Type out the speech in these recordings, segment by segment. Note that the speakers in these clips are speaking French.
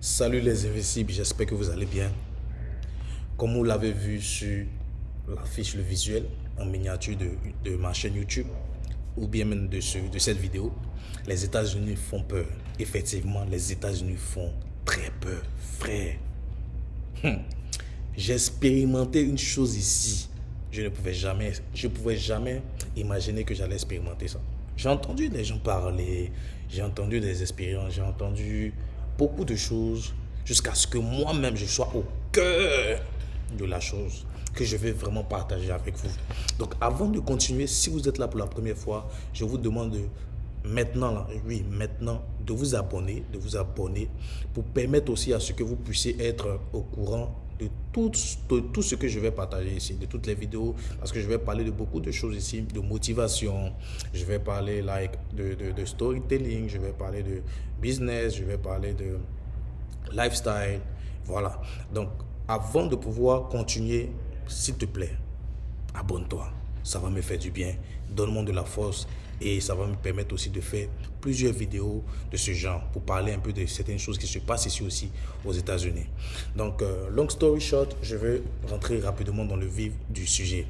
Salut les Invincibles, j'espère que vous allez bien. Comme vous l'avez vu sur l'affiche, le visuel en miniature de ma chaîne YouTube, ou bien même de cette vidéo, les États-Unis font peur. Effectivement, les États-Unis font très peur, frère. J'ai expérimenté une chose ici. Je ne pouvais jamais imaginer que j'allais expérimenter ça. J'ai entendu des gens parler, j'ai entendu des expériences, j'ai entendu beaucoup de choses jusqu'à ce que moi-même je sois au cœur de la chose que je vais vraiment partager avec vous. Donc avant de continuer, si vous êtes là pour la première fois, je vous demande maintenant, là, oui, maintenant, de vous abonner pour permettre aussi à ce que vous puissiez être au courant de tout ce que je vais partager ici, de toutes les vidéos, parce que je vais parler de beaucoup de choses ici, de motivation, je vais parler de storytelling, je vais parler de business, je vais parler de lifestyle, voilà. Donc, avant de pouvoir continuer, s'il te plaît, abonne-toi. Ça va me faire du bien. Donne-moi de la force et ça va me permettre aussi de faire plusieurs vidéos de ce genre pour parler un peu de certaines choses qui se passent ici aussi aux États-Unis. Donc, long story short, je vais rentrer rapidement dans le vif du sujet.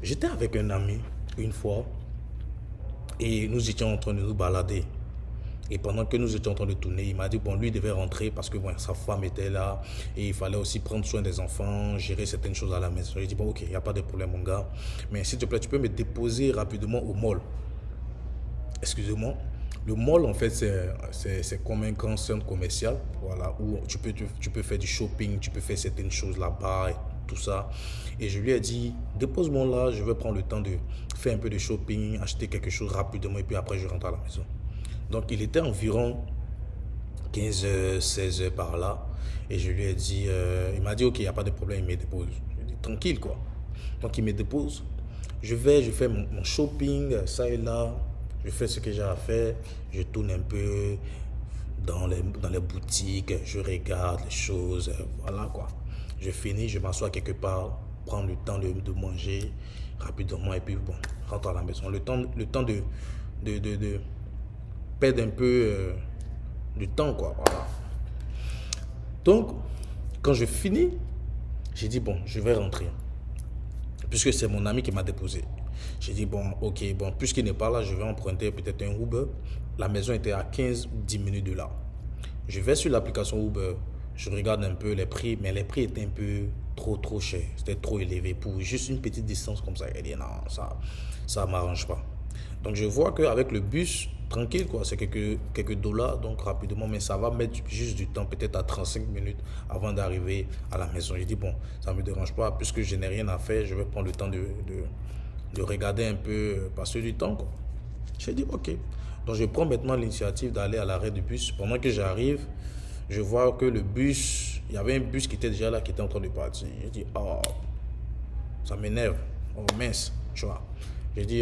J'étais avec un ami une fois et nous étions en train de nous balader. Et pendant que nous étions en train de tourner, il m'a dit, bon, lui devait rentrer parce que bon, sa femme était là et il fallait aussi prendre soin des enfants, gérer certaines choses à la maison. J'ai dit, bon, ok, il n'y a pas de problème, mon gars. Mais s'il te plaît, tu peux me déposer rapidement au mall. Excusez-moi. Le mall, en fait, c'est comme un grand centre commercial, voilà, où tu peux faire du shopping, tu peux faire certaines choses là-bas, et tout ça. Et je lui ai dit, dépose-moi là, je vais prendre le temps de faire un peu de shopping, acheter quelque chose rapidement et puis après, je rentre à la maison. Donc, il était environ 15h, 16h par là. Et je lui ai dit, il m'a dit, ok, il n'y a pas de problème, il me dépose. Je lui ai dit, tranquille, quoi. Donc, il me dépose. Je fais mon shopping, ça et là. Je fais ce que j'ai à faire. Je tourne un peu dans les boutiques. Je regarde les choses. Voilà, quoi. Je finis, je m'assois quelque part, prends le temps de manger rapidement et puis, bon, rentre à la maison. Le temps de perdre un peu du temps, quoi. Voilà. Donc, quand je finis, j'ai dit, bon, je vais rentrer. Puisque c'est mon ami qui m'a déposé. J'ai dit, bon, ok, bon, puisqu'il n'est pas là, je vais emprunter peut-être un Uber. La maison était à 15 ou 10 minutes de là. Je vais sur l'application Uber, je regarde un peu les prix, mais les prix étaient un peu trop chers. C'était trop élevé pour juste une petite distance comme ça. Elle dit, non, ça m'arrange pas. Donc je vois qu'avec le bus, tranquille, quoi, c'est quelques dollars, donc rapidement, mais ça va mettre juste du temps, peut-être à 35 minutes avant d'arriver à la maison. Je dis, bon, ça ne me dérange pas, puisque je n'ai rien à faire, je vais prendre le temps de regarder un peu, passer du temps, quoi. J'ai dit, ok. Donc je prends maintenant l'initiative d'aller à l'arrêt du bus. Pendant que j'arrive, je vois que le bus, il y avait un bus qui était déjà là, qui était en train de partir. J'ai dit, oh, ça m'énerve, oh mince, tu vois. J'ai dit,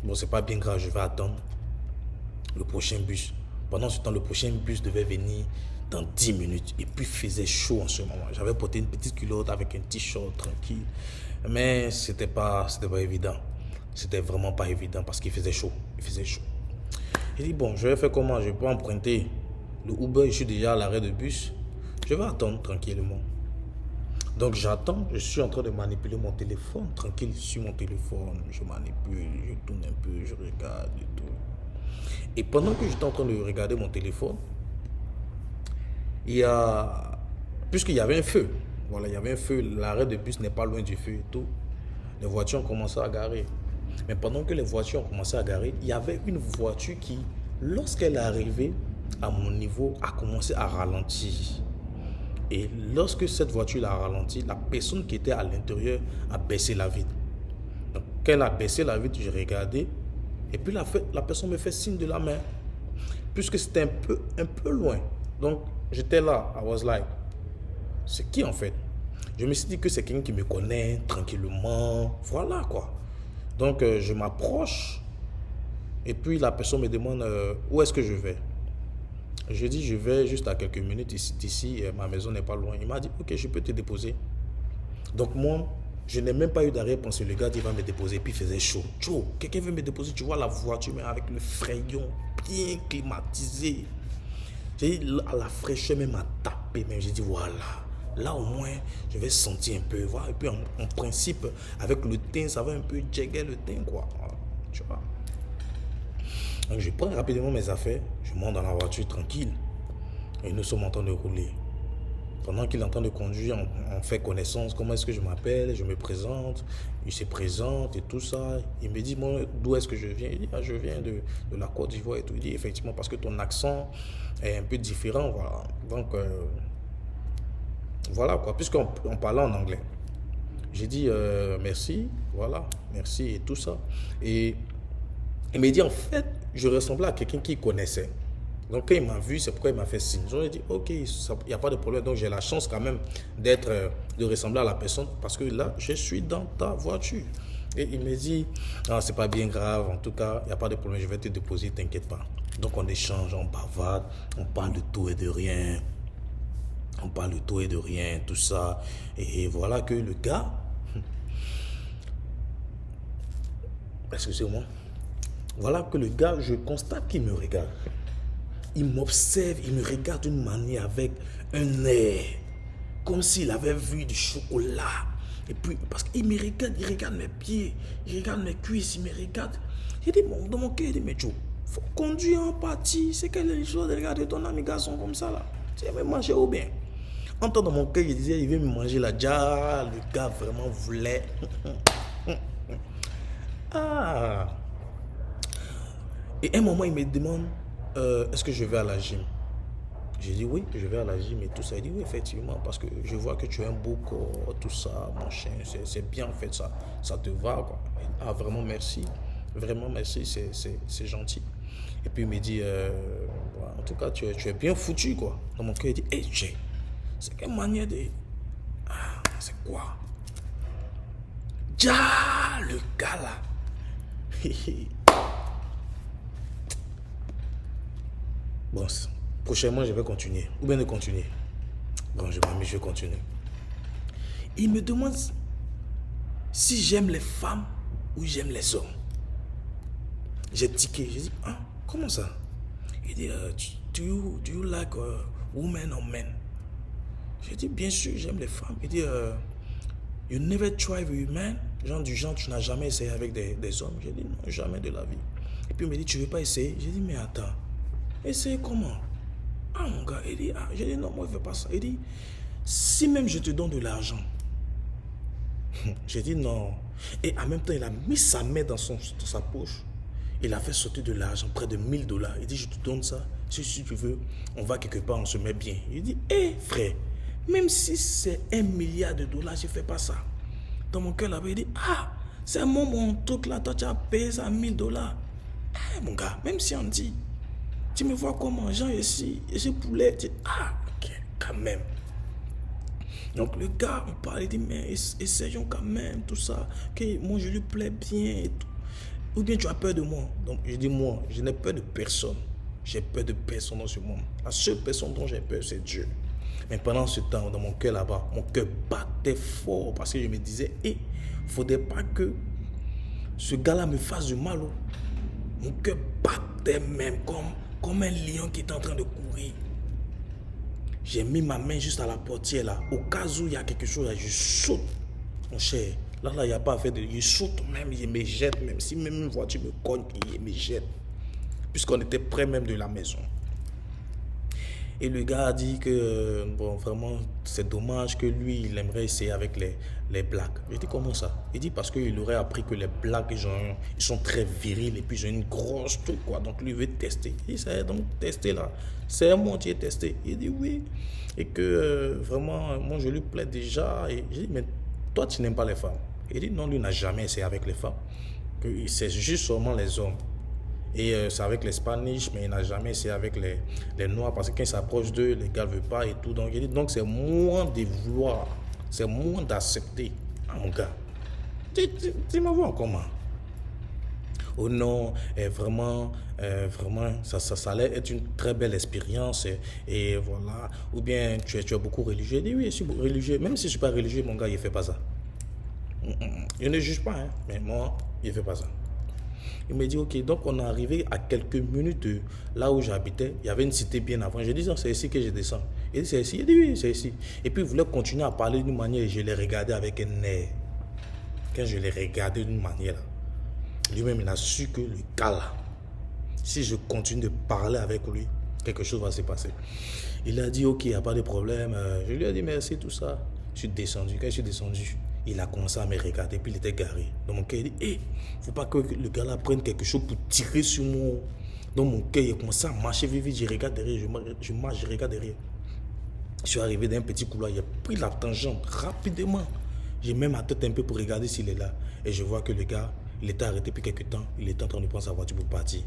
bon, c'est pas bien grave, je vais attendre le prochain bus. Pendant ce temps, le prochain bus devait venir dans 10 minutes. Et puis, il faisait chaud en ce moment. J'avais porté une petite culotte avec un t-shirt tranquille. Mais c'était pas évident. C'était vraiment pas évident parce qu'il faisait chaud. Il faisait chaud. J'ai dit, bon, je vais faire comment? Je peux emprunter le Uber. Je suis déjà à l'arrêt de bus. Je vais attendre tranquillement. Donc j'attends, je suis en train de manipuler mon téléphone, tranquille sur mon téléphone, je manipule, je tourne un peu, je regarde et tout. Et pendant que j'étais en train de regarder mon téléphone, puisqu'il y avait un feu, voilà, il y avait un feu, l'arrêt de bus n'est pas loin du feu et tout, les voitures ont commencé à garer. Mais pendant que les voitures ont commencé à garer, il y avait une voiture qui, lorsqu'elle est arrivée à mon niveau, a commencé à ralentir. Et lorsque cette voiture a ralenti, la personne qui était à l'intérieur a baissé la vitre. Donc, quand elle a baissé la vitre, j'ai regardé. Et puis, la personne me fait signe de la main. Puisque c'était un peu loin. Donc, j'étais là. I was like, c'est qui en fait? Je me suis dit que c'est quelqu'un qui me connaît tranquillement. Voilà quoi. Donc, je m'approche. Et puis, la personne me demande où est-ce que je vais. Je dis, je vais juste à quelques minutes d'ici, ma maison n'est pas loin. Il m'a dit, ok, je peux te déposer. Donc moi, je n'ai même pas eu d'arrière-pensée. Le gars, il va me déposer, puis il faisait chaud. Chaud, quelqu'un veut me déposer, tu vois la voiture, mais avec le frayon bien climatisé. J'ai dit, la fraîcheur même m'a tapé. Même j'ai dit, voilà. Là, au moins, je vais sentir un peu. Voilà. Et puis, en principe, avec le teint, ça va un peu jagger le teint, quoi. Voilà. Tu vois. Donc, je prends rapidement mes affaires. Je monte dans la voiture tranquille. Et nous sommes en train de rouler. Pendant qu'il est en train de conduire, on fait connaissance. Comment est-ce que je m'appelle? Je me présente. Il se présente et tout ça. Il me dit, moi, d'où est-ce que je viens? Il dit, ah, je viens de la Côte d'Ivoire et tout. Il dit, effectivement, parce que ton accent est un peu différent. Voilà. Donc, voilà quoi. Puisqu'on parlait en anglais. J'ai dit, merci. Voilà. Merci et tout ça. Et il m'a dit, en fait, je ressemblais à quelqu'un qu'il connaissait. Donc, quand il m'a vu, c'est pourquoi il m'a fait signe. J'ai dit, ok, il n'y a pas de problème. Donc, j'ai la chance quand même de ressembler à la personne parce que là, je suis dans ta voiture. Et il me dit, ah, c'est pas bien grave. En tout cas, il n'y a pas de problème. Je vais te déposer, t'inquiète pas. Donc, on échange, on bavarde, on parle de tout et de rien. On parle de tout et de rien, tout ça. Et voilà que le gars, excusez-moi, voilà que le gars, je constate qu'il me regarde. Il m'observe, il me regarde d'une manière avec un air, comme s'il avait vu du chocolat. Et puis, parce qu'il me regarde, il regarde mes pieds, il regarde mes cuisses, il me regarde. Il dit, bon, dans mon cœur, il dit, mais Joe, il faut conduire en partie. C'est quelle chose de regarder ton ami garçon comme ça, là. Tu veux manger ou bien? En temps, dans mon cœur, il disait, il veut me manger la jar. Le gars vraiment voulait. Ah. Et à un moment, il me demande, est-ce que je vais à la gym? J'ai dit oui, je vais à la gym et tout ça. Il dit oui, effectivement, parce que je vois que tu as un beau corps, tout ça, mon chien, c'est bien en fait, ça te va, quoi. Ah, vraiment merci, c'est gentil. Et puis il me dit, en tout cas, tu es bien foutu, quoi. Dans mon cœur, il dit, hé, Jay, c'est quelle manière de... Ah, c'est quoi? Ja, le gars là. Bon, prochainement, je vais continuer. Ou bien ne continuer. Bon, je vais continuer. Il me demande si j'aime les femmes ou j'aime les hommes. J'ai tiqué. J'ai dit, ah, comment ça? Il dit, do you like women or men? J'ai dit, bien sûr, j'aime les femmes. Il dit, you never try with men? Genre, tu n'as jamais essayé avec des hommes? J'ai dit, non, jamais de la vie. Et puis il me dit, tu veux pas essayer? J'ai dit, mais attends. Essaye comment? Ah mon gars, il dit, ah, j'ai dit non, moi je ne veux pas ça. Il dit, si même je te donne de l'argent. J'ai dit non. Et en même temps, il a mis sa main dans sa poche. Il a fait sauter de l'argent, près de $1000. Il dit, je te donne ça. Si tu veux, on va quelque part, on se met bien. Il dit, hé frère, même si c'est $1 milliard, je ne fais pas ça. Dans mon cœur là-bas, il dit, ah, c'est mon truc là, toi tu as payé ça $1000. Eh mon gars, même si on dit, tu me vois comme mangeant ici, et ce poulet, tu dis, ah, ok, quand même. Donc le gars, on parle, il dit, mais essayons quand même, tout ça, que moi je lui plais bien et tout. Ou bien tu as peur de moi? Donc je dis, moi, je n'ai peur de personne. J'ai peur de personne dans ce monde. La seule personne dont j'ai peur, c'est Dieu. Mais pendant ce temps, dans mon cœur là-bas, mon cœur battait fort parce que je me disais, il ne faudrait pas que ce gars-là me fasse du mal. Mon cœur battait même comme un lion qui est en train de courir. J'ai mis ma main juste à la portière là. Au cas où il y a quelque chose là, je saute. Mon cher, là, il n'y a pas à faire de... Je saute même, je me jette. Même si même une voiture me cogne, je me jette. Puisqu'on était près même de la maison. Et le gars a dit que, bon, vraiment, c'est dommage que lui, il aimerait essayer avec les blacks. J'ai dit, comment ça? Il dit, parce qu'il aurait appris que les blacks, ils sont très virils et puis ils ont une grosse truc, quoi. Donc lui, il veut tester. Il dit, donc tester là. C'est moi qui ai testé. Il dit, oui. Et que, vraiment, moi, je lui plais déjà. Et j'ai dit, mais toi, tu n'aimes pas les femmes? Il dit, non, lui n'a jamais essayé avec les femmes. C'est juste seulement les hommes. Et c'est avec les Spanish, mais il n'a jamais essayé avec les Noirs parce que quand il s'approche d'eux, les gars ne veulent pas et tout. Donc, il dit, donc c'est moins de vouloir, c'est moins d'accepter. Ah mon gars, tu me vois comment? Oh non, vraiment, ça allait être une très belle expérience. Et voilà. Ou bien tu es beaucoup religieux. Il dit, oui, je suis religieux. Même si je ne suis pas religieux, mon gars, il ne fait pas ça. Je ne juge pas, hein, mais moi, il ne fait pas ça. Il me dit, ok, donc on est arrivé à quelques minutes de là où j'habitais. Il y avait une cité bien avant. Je dis, non, c'est ici que je descends. Il dit, c'est ici. Il dit, oui, c'est ici. Et puis il voulait continuer à parler d'une manière et je l'ai regardé avec un air. Quand je l'ai regardé d'une manière, lui-même, il a su que le gars là, si je continue de parler avec lui, quelque chose va se passer. Il a dit, ok, il n'y a pas de problème. Je lui ai dit, merci, tout ça. Je suis descendu. Quand je suis descendu, il a commencé à me regarder, puis il était garé. Dans mon cœur, il dit, il ne faut pas que le gars là prenne quelque chose pour tirer sur moi. Dans mon cœur, il a commencé à marcher vite, vite. Je regarde derrière, je marche, je regarde derrière. Je suis arrivé dans un petit couloir, il a pris la tangente rapidement. J'ai même ma tête un peu pour regarder s'il est là. Et je vois que le gars, il était arrêté depuis quelques temps. Il était en train de prendre sa voiture pour partir.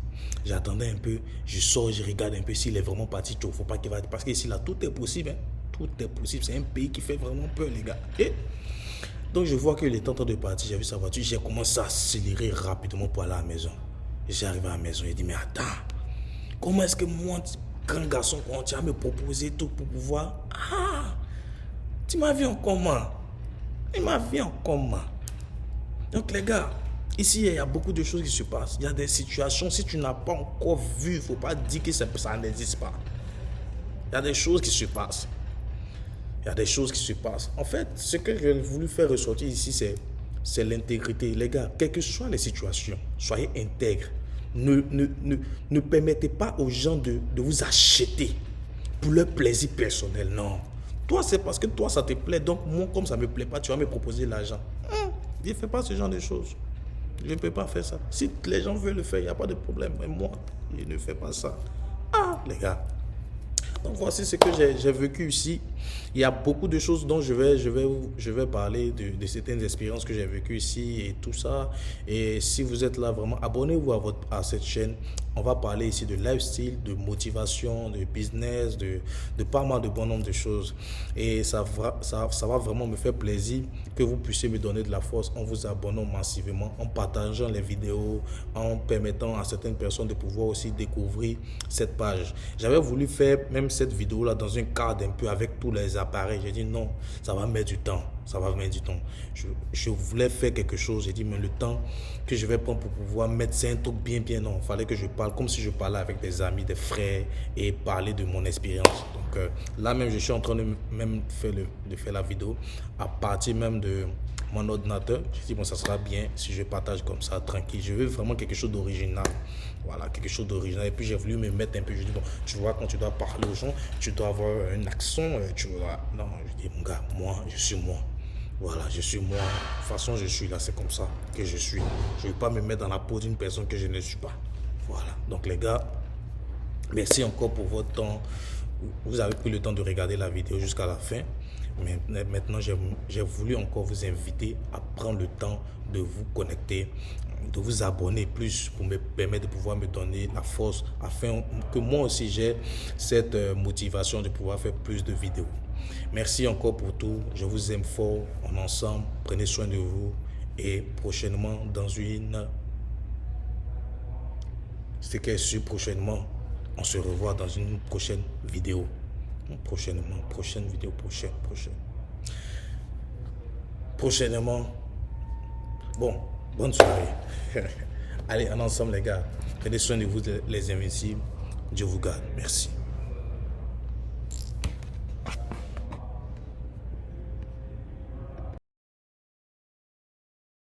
J'attendais un peu, je sors, je regarde un peu s'il est vraiment parti. Il ne faut pas qu'il va. Parce qu'ici, là, tout est possible. Hein. Tout est possible. C'est un pays qui fait vraiment peur, les gars. Et donc, je vois qu'il est en train de partir. J'ai vu sa voiture. J'ai commencé à accélérer rapidement pour aller à la maison. J'ai arrivé à la maison. J'ai dit, mais attends, comment est-ce que moi, grand garçon, quand tu as me proposé tout pour pouvoir. Ah, tu m'as vu en comment? Il m'a vu en comment? Donc, les gars, ici, il y a beaucoup de choses qui se passent. Il y a des situations, si tu n'as pas encore vu, il ne faut pas dire que ça n'existe pas. Il y a des choses qui se passent. Il y a des choses qui se passent. En fait, ce que j'ai voulu faire ressortir ici, c'est l'intégrité. Les gars, quelles que soient les situations, soyez intègres. Ne permettez pas aux gens de vous acheter pour leur plaisir personnel. Non. Toi, c'est parce que toi, ça te plaît. Donc, moi, comme ça ne me plaît pas, tu vas me proposer l'argent. Je ne fais pas ce genre de choses. Je ne peux pas faire ça. Si les gens veulent le faire, il n'y a pas de problème. Mais moi, je ne fais pas ça. Ah, les gars. Donc voici ce que j'ai vécu ici. Il y a beaucoup de choses dont je vais parler de certaines expériences que j'ai vécues ici et tout ça. Et si vous êtes là vraiment, abonnez-vous à cette chaîne. On va parler ici de lifestyle, de motivation, de business, de pas mal de bon nombre de choses. Et ça va vraiment me faire plaisir que vous puissiez me donner de la force en vous abonnant massivement, en partageant les vidéos, en permettant à certaines personnes de pouvoir aussi découvrir cette page. J'avais voulu faire même cette vidéo-là dans un cadre un peu avec tous les appareils. J'ai dit non, ça va mettre du temps. Ça va mettre du temps. Je voulais faire quelque chose. J'ai dit, mais le temps que je vais prendre pour pouvoir mettre, c'est un truc bien. Non, il fallait que je parle comme si je parlais avec des amis, des frères et parler de mon expérience. Donc là même, je suis en train de faire la vidéo à partir même de mon ordinateur. Je dis, bon, ça sera bien si je partage comme ça, tranquille. Je veux vraiment quelque chose d'original. Voilà, quelque chose d'original. Et puis, j'ai voulu me mettre un peu. Je dis, bon, tu vois, quand tu dois parler aux gens, tu dois avoir un accent. Tu vois. Non, je dis, mon gars, moi, je suis moi. Voilà, je suis moi. De toute façon, je suis là, c'est comme ça que je suis. Je ne vais pas me mettre dans la peau d'une personne que je ne suis pas. Voilà. Donc, les gars, merci encore pour votre temps. Vous avez pris le temps de regarder la vidéo jusqu'à la fin. Mais maintenant, j'ai voulu encore vous inviter à prendre le temps de vous connecter, de vous abonner plus pour me permettre de pouvoir me donner la force afin que moi aussi j'ai cette motivation de pouvoir faire plus de vidéos. Merci encore pour tout. Je vous aime fort. On est ensemble. Prenez soin de vous. Et prochainement, prochainement, on se revoit dans une prochaine vidéo. Prochainement. Bon, bonne soirée. Allez, on est ensemble les gars. Prenez soin de vous les invincibles. Dieu vous garde. Merci.